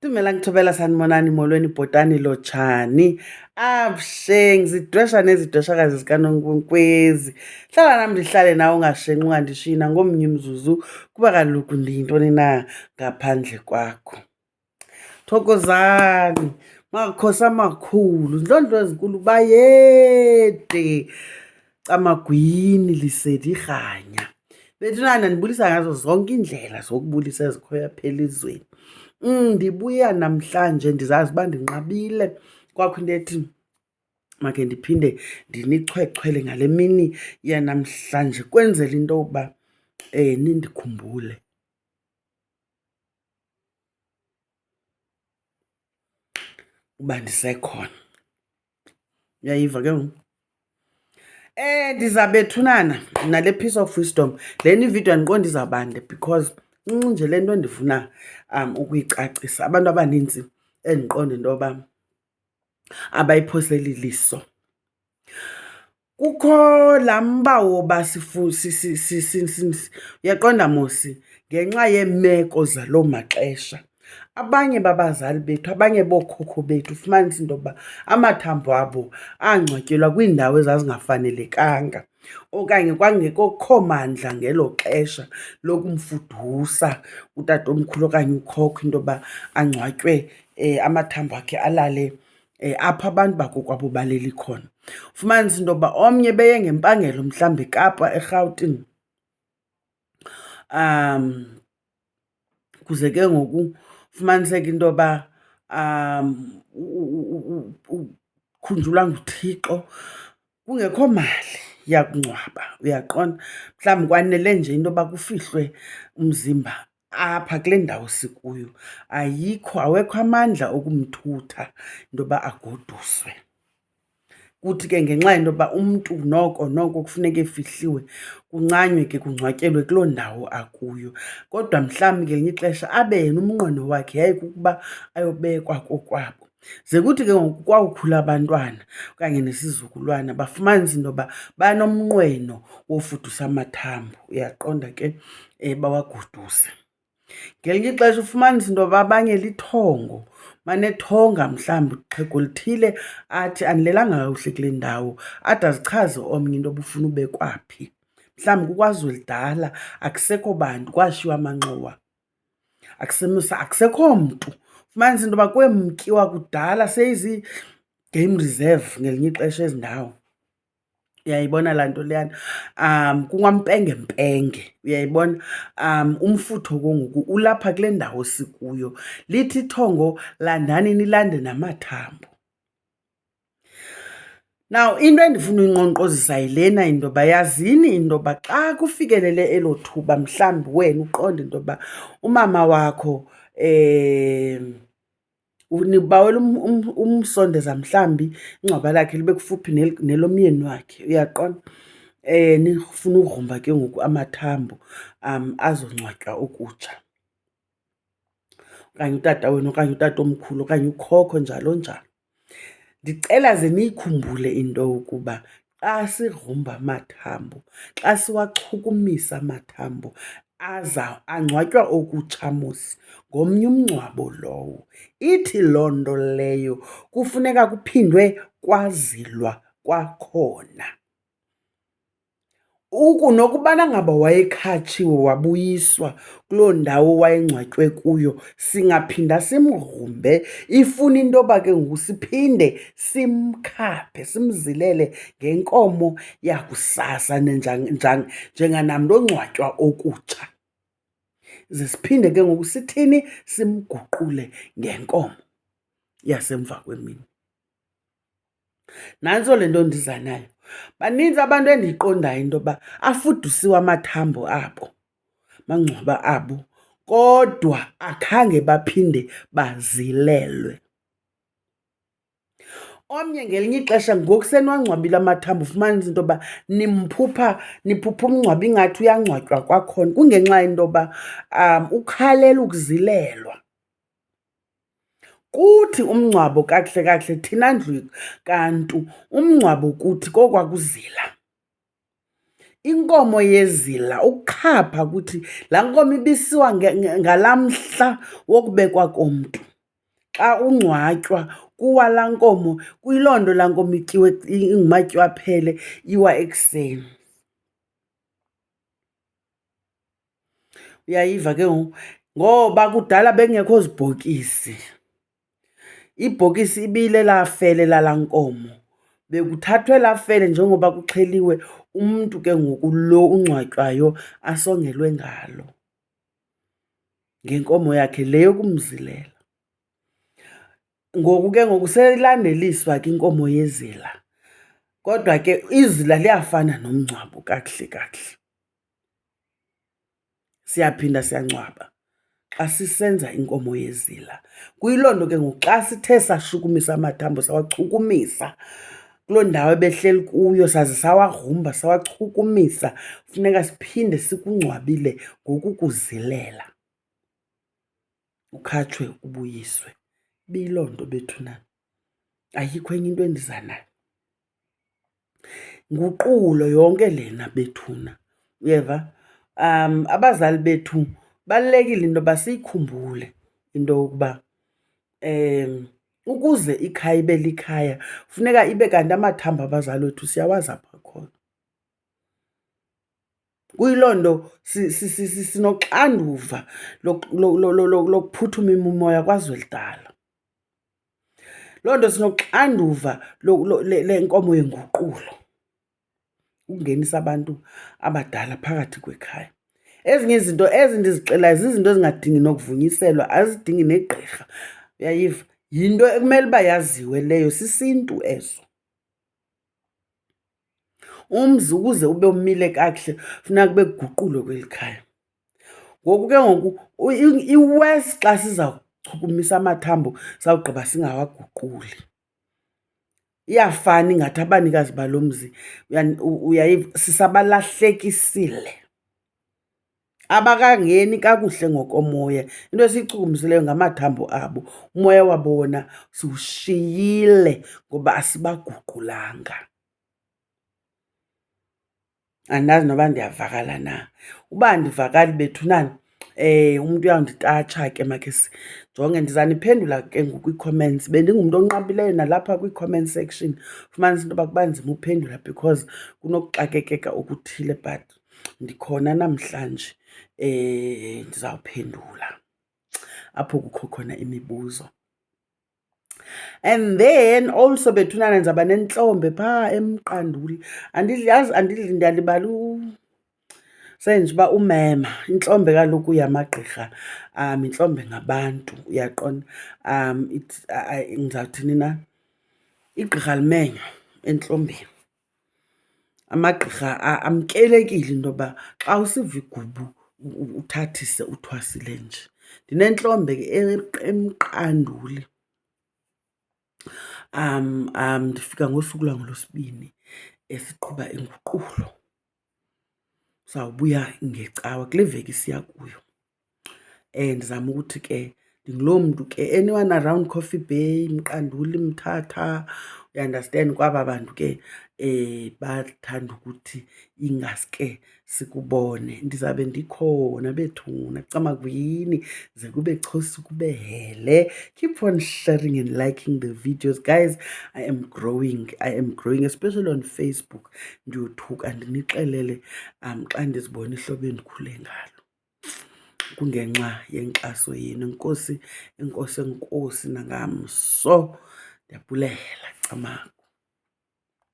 Dumela ngithobela sanibonani molweni bhotani lotshani. Abushe ngizidwesha nezidweshakazi zikaNonkwenkwezi. Hlala nami ndihlale nawe ungashenqi ungandishiyi ngomnye umzuzu kuba kaloku ndiyintoni na ngaphandle kwakho. Thokozani, makhosi amakhulu, ndlondlo ezinkulu bayede camagwini lisedi khanya. Bethunana ndibulisa ngazo zonke iindlela zokubulisa ezikhoyo apha elizweni. Ndibuya namhlanje ndizazi uba ndinqabile kwakho into ethi makhe ndiphinde ndinichwechwele ngale mini yanamhlanje kwenzela into yokuba nindikhumbule. Uba ndisekhona. Uyayiva ke ngoku? Ndizabethunana nale piece of wisdom. Lena ividiyo andiqondi izawubande because nje le nto ndifuna ukuyicacisa. Abantu abanintsi endiqonda into yoba abayiphoseli liso. Kukho laa mba woba uyaqonda mosi, ngenxa yeemeko zaloo maxesha abanye babazali bethu, abanye bookhokho bethu ufumanisa into yokuba amathambo abo angcwatyelwa kwiindawo ezazingafanelekanga okanye kwangekho mandla ngelo xesha lokumfudusa utatomkhulu okanye ukhokho into yoba angcwatywe amathambo akhe alale apho abantu bakokwabo baleli khona. Ufumanisa into yoba omnye beye ngempangelo mhlawumbi eKapa, eRhawutini, kuze ke ngoku ufumaniseke into yoba ukhunjulwa nguThixo kungekho mali yakungcwaba, uyaqonda? Mhlawumbi kwanele nje into yoba kufihlwe umzimba apha kule ndawo sikuyo. Awekho amandla okumthutha into yoba agoduswe. Kuthi ke ngenxa yento yoba umntu noko kufuneka efihliwe, kuncanywe ke kungcwatyelwe kuloo ndawo akuyo. Kodwa mhlawumbi ngelinye ixesha abe yena umnqweno wakhe yayikukuba ayobekwa kokwabo. Ze kuthi ke ngoku kwawukhula abantwana okanye nesizukulwana bafumanisa into yoba banomnqweno wofudusa amathambo, uyaqonda ke, bawagoduse. Ngelinye ixesha ufumanisa into yoba abanye lithongo, manethonga mhlawumbi xhego lithile athi andilelanga kakuhle kule ndawo, ade azichaze omnye into yoba ufuna ubekwaphi. Mhlawumbi kuKwaZulu-Natal akusekho bantu, kwashiywa amanxiwa, akusekho mntu. Ufumanisa into yoba kwemkiwa kudala seyizii-game reserve ngelinye ixesha ezi ndawo. Uyayibona laa nto leyana? Kungampengempenge, uyayibona? Umfutho ke ngoku ulapha kule ndawo sikuyo. Lithi ithongo landani nilande namathambo. Now, into endifuna uyinqonkqozisa yilena into yoba yazini into yoba xa kufikelele elo thuba mhlawumbi wena uqonde into yoba umama wakho nibawela umsondeza mhlawumbi ingcwaba lakhe libe kufuphi nelomyeni wakhe, uyaqonda? Nifuna ugrumba ke ngoku amathambo azongcwatywa okutsha, okanye utata wenu okanye utatomkhulu okanye ukhokho, njalo njalo. Ndicela ze niyikhumbule into yokuba xa sigrumba amathambo, xa siwachukumisa amathambo, angcwatywa okutsha mos ngomnye umngcwabo lowo. Ithi loo nto leyo kufuneka kuphindwe kwazilwa kwakhona. Nokubana ngaba wayekhatshiwe wabuyiswa kuloo ndawo wayengcwatywe kuyo, singaphinda simgrumbe. Ifuna into yoba ke ngoku siphinde simkhaphe, simzilele ngenkomo yakusasa njenganamntu ongcwatywa okutsha. Ze siphinde ke ngoku sithini, simguqule ngenkomo yasemva kwemini. Nantso le nto ndiza nayo. Baninzi abantu endiyiqondayo into yoba afudusiwe amathambo abo, amangcwaba abo, kodwa akhange baphinde bazilelwe. Omnye ngelinye ixesha ngoku seniwangcwabile amathambo ufumanisa into yoba niphupha umngcwabo ingathi uyangcwatywa kwakhona, kungenxa yento yoba ukhalela ukuzilelwa. Kuthi umngcwabo kakuhle kakuhle thina ndlu kantu umngcwabo kuthi kokwakuzila. Inkomo yezila, ukukhapha kuthi laa nkomo ibisiwa ngalaa mhla wokubekwa komntu. xa ungcwatywa kuwa laa nkomo, kuyiloo nto laa nkomo ityiwe ingumatyiwaphele, iwa ekuseni. Uyayiva ke ngoku? Ngoba kudala bekungekho zibhokisi. Ibhokisi ibilelaa fele lalaa nkomo. Bekuthathwa elaa fele njengoba kuxheliwe, umntu ke ngoku lo ungcwatywayo asongelwe ngalo ngenkomo yakhe le yokumzilela. Ngoku ke ngoku seyilandeliswa ke inkomo yezila, kodwa ke izila liyafana nomngcwabo kakuhle kakuhle. Siyaphinda siyangcwaba xa sisenza inkomo yezila. Kuyiloo nto ke ngoku xa sithe sashukumisa amathambo, sawachukumisa kuloo ndawo ebehleli kuyo, saze sawagrumba sawachukumisa, funeka siphinde sikungcwabile ngokukuzilela, ukhatshwe ubuyiswe. Ibiyiloo nto bethunana, ayikho enye into endiza nayo. Nguqulo yonke lena bethuna, uyeva? Abazali bethu balulekile into yoba siyikhumbule into yokuba ukuze ikhaya ibe likhaya funeka ibe kanti amathambo abazali wethu siyawazi apha khona. Kuyiloo nto sinoxanduva lokuphuthuma imimoya kwazwelidala. Loo nto sinoxanduva lenkomo yenguqulo, ukungenisa abantu abadala phakathi kwekhaya. Ezinye izinto ezi ndizixelayo zizinto ezingadingi nokuvunyiselwa, azidingi negqirha. Uyayiva? Yinto ekumele uba yaziwe leyo, sisiNtu eso. Umzi ukuze ube umile kakuhle funeka kube kuguqulwe kweli khaya. Ngoku ke ngoku iwesi xa sizawuchukumisa amathambo sawugqiba singawaguquli. Iyafana ingathi abanikazi balo mzi, uyayiva, sisabalahlekisile, abakangeni kakuhle ngokomoya. Into esiyichukumisileyo ngamathambo abo, umoya wabo wona siwushiyile ngoba asibaguqulanga. Andazi noba ndiyavakala na. Uba andivakali bethunana, umntu uyawunditatsha ke, makhe sijonge. Ndiza niphendula ke ngoku kwii-comments. Bendingumntu onqabileyo nalapha kwii-comment section, fumanisa into yoba kuba nzima uphendula because kunokuxakekeka okuthile, but ndikhona namhlanje. Ndizawuphendula apho kukho khona imibuzo. And then also bethunana ndizawuba nentlombe phaa eMqanduli. Andidli ndiyalibala senje uba umema. Intlombe kaloku yamagqirha, intlombe ngabantu, uyaqonda. Ndizawuthini na? Igqirha limenywa entlombeni. Amagqirha amkelekile into yoba xa usiva igubu uthathise uthwasile nje. Ndinentlombe ke eMqanduli. Ndifika ngosuku lwangoLwesibini siqhuba inguqulo. Sawubuya ngecawa kule veki siya kuyo. Ndizama ukuthi ke ndinguloo mntu ke anyone around Coffee Bay, Mqanduli, Mthatha, uyandastand, kwaba bantu ke bathanda ukuthi ingaske sikubone. Ndizabe ndikhona bethuna Camagwini, ze kube chosi kube hele. Keep on sharing and liking the videos, guys. I am growing, especially on Facebook. Ndiyothuka ndinixelele xa ndizibona ihlobo endikhule ngalo, kungenxa yenkxaso yenu. Enkosi, enkosi, enkosi nangamso. Ndiyabulela Camagu.